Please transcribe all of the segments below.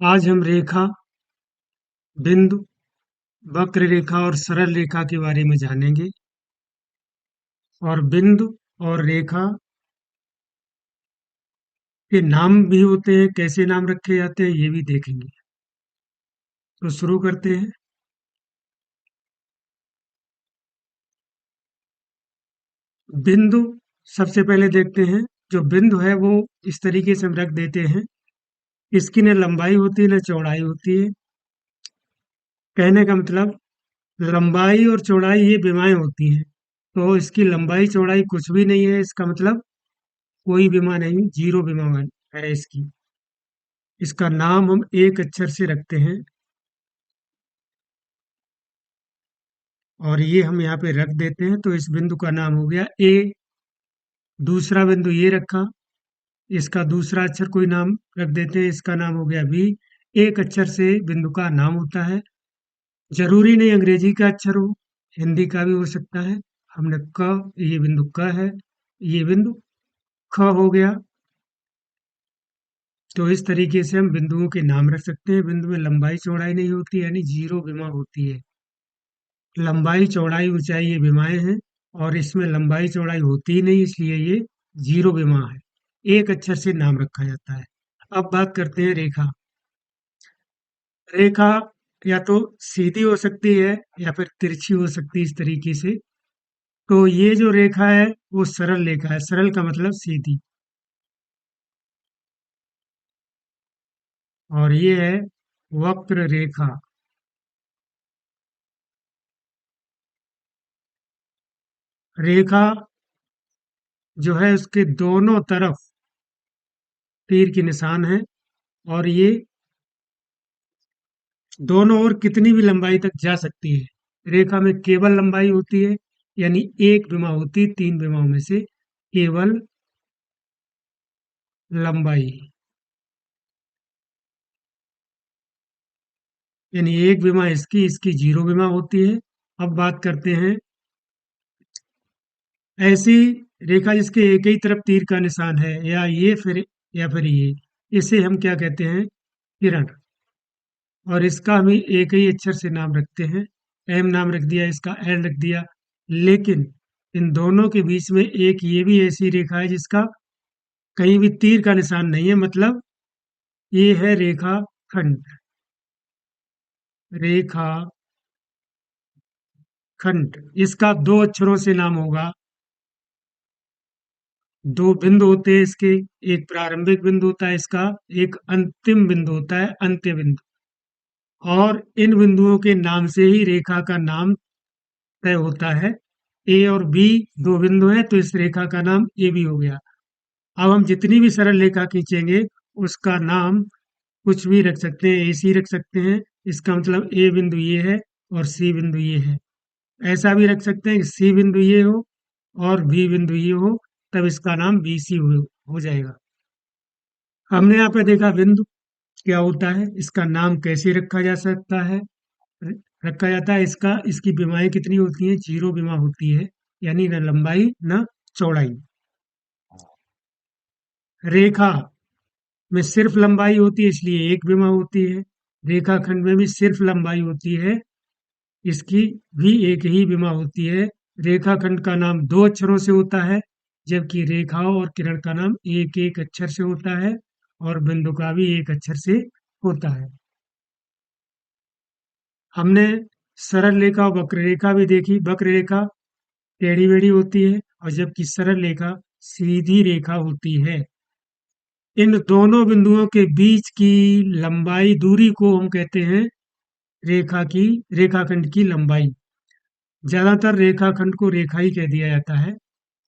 आज हम रेखा, बिंदु, वक्र रेखा और सरल रेखा के बारे में जानेंगे और बिंदु और रेखा के नाम भी होते हैं, कैसे नाम रखे जाते हैं ये भी देखेंगे। तो शुरू करते हैं। बिंदु सबसे पहले देखते हैं। जो बिंदु है वो इस तरीके से हम रख देते हैं। इसकी न लंबाई होती है न चौड़ाई होती है। कहने का मतलब लंबाई और चौड़ाई ये विमाएं होती हैं। तो इसकी लंबाई चौड़ाई कुछ भी नहीं है, इसका मतलब कोई विमा नहीं, जीरो विमा है इसकी। इसका नाम हम एक अक्षर से रखते हैं और ये हम यहाँ पे रख देते हैं। तो इस बिंदु का नाम हो गया ए। दूसरा बिंदु ये रखा, इसका दूसरा अक्षर कोई नाम रख देते हैं, इसका नाम हो गया बी। एक अक्षर से बिंदु का नाम होता है। जरूरी नहीं अंग्रेजी का अक्षर हो, हिंदी का भी हो सकता है। हमने क, ये बिंदु क है, ये बिंदु ख हो गया। तो इस तरीके से हम बिंदुओं के नाम रख सकते हैं। बिंदु में लंबाई चौड़ाई नहीं होती, यानी जीरो विमा होती है। लंबाई चौड़ाई ऊंचाई ये विमाएं हैं और इसमें लंबाई चौड़ाई होती ही नहीं, इसलिए ये जीरो विमा है। एक अक्षर से नाम रखा जाता है। अब बात करते हैं रेखा। रेखा या तो सीधी हो सकती है या फिर तिरछी हो सकती है, इस तरीके से। तो ये जो रेखा है वो सरल रेखा है। सरल का मतलब सीधी, और ये है वक्र रेखा। रेखा जो है उसके दोनों तरफ तीर के निशान है और ये दोनों ओर कितनी भी लंबाई तक जा सकती है। रेखा में केवल लंबाई होती है, यानी एक विमा होती है तीन विमाओं में से, केवल लंबाई, यानी एक विमा इसकी, इसकी जीरो विमा होती है। अब बात करते हैं ऐसी रेखा जिसके एक ही तरफ तीर का निशान है, या फिर ये, इसे हम क्या कहते हैं? किरण। और इसका हम एक ही अक्षर से नाम रखते हैं। एम नाम रख दिया, इसका एल रख दिया। लेकिन इन दोनों के बीच में एक ये भी ऐसी रेखा है जिसका कहीं भी तीर का निशान नहीं है, मतलब ये है रेखा खंड। रेखा खंड, इसका दो अक्षरों से नाम होगा। दो बिंदु होते हैं इसके, एक प्रारंभिक बिंदु होता है इसका, एक अंतिम बिंदु होता है, अंत्य बिंदु। और इन बिंदुओं के नाम से ही रेखा का नाम तय होता है। ए और बी दो बिंदु हैं तो इस रेखा का नाम ए बी हो गया। अब हम जितनी भी सरल रेखा खींचेंगे उसका नाम कुछ भी रख सकते हैं, ए सी रख सकते हैं। इसका मतलब ए बिंदु ये है और सी बिंदु ये है। ऐसा भी रख सकते हैं कि सी बिंदु ये हो और बी बिंदु ये हो, तब इसका नाम बी सी हो जाएगा। हमने यहाँ पे देखा बिंदु क्या होता है, इसका नाम कैसे रखा जा सकता है, र- रखा जाता है। इसकी विमाएं कितनी होती हैं? जीरो विमा होती है, यानी न लंबाई न चौड़ाई। रेखा में सिर्फ लंबाई होती है, इसलिए एक विमा होती है। रेखाखंड में भी सिर्फ लंबाई होती है, इसकी भी एक ही विमा होती है। रेखाखंड का नाम दो अक्षरों से होता है, जबकि रेखाओं और किरण का नाम एक एक अक्षर से होता है और बिंदु का भी एक अक्षर से होता है। हमने सरल रेखा और वक्र रेखा भी देखी। वक्र रेखा टेढ़ी मेढ़ी होती है और जबकि सरल रेखा सीधी रेखा होती है। इन दोनों बिंदुओं के बीच की लंबाई, दूरी को हम कहते हैं रेखाखंड की लंबाई। ज्यादातर रेखाखंड को रेखा ही कह दिया जाता है।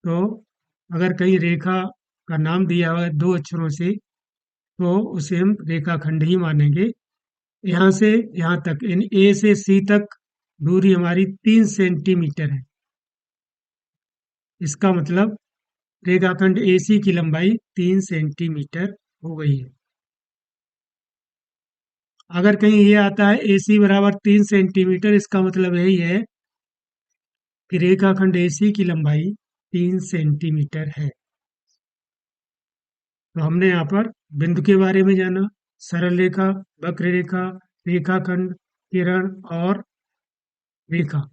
तो अगर कहीं रेखा का नाम दिया हुआ है दो अक्षरों से, तो उसे हम रेखाखंड ही मानेंगे। यहाँ से यहाँ तक, इन ए से सी तक दूरी हमारी 3 सेंटीमीटर है। इसका मतलब रेखाखंड AC की लंबाई 3 सेंटीमीटर हो गई है। अगर कहीं ये आता है AC बराबर 3 सेंटीमीटर, इसका मतलब यही है कि रेखाखंड AC की लंबाई 3 सेंटीमीटर है। तो हमने यहाँ पर बिंदु के बारे में जाना, सरल रेखा, वक्र रेखा, रेखाखंड, किरण और रेखा।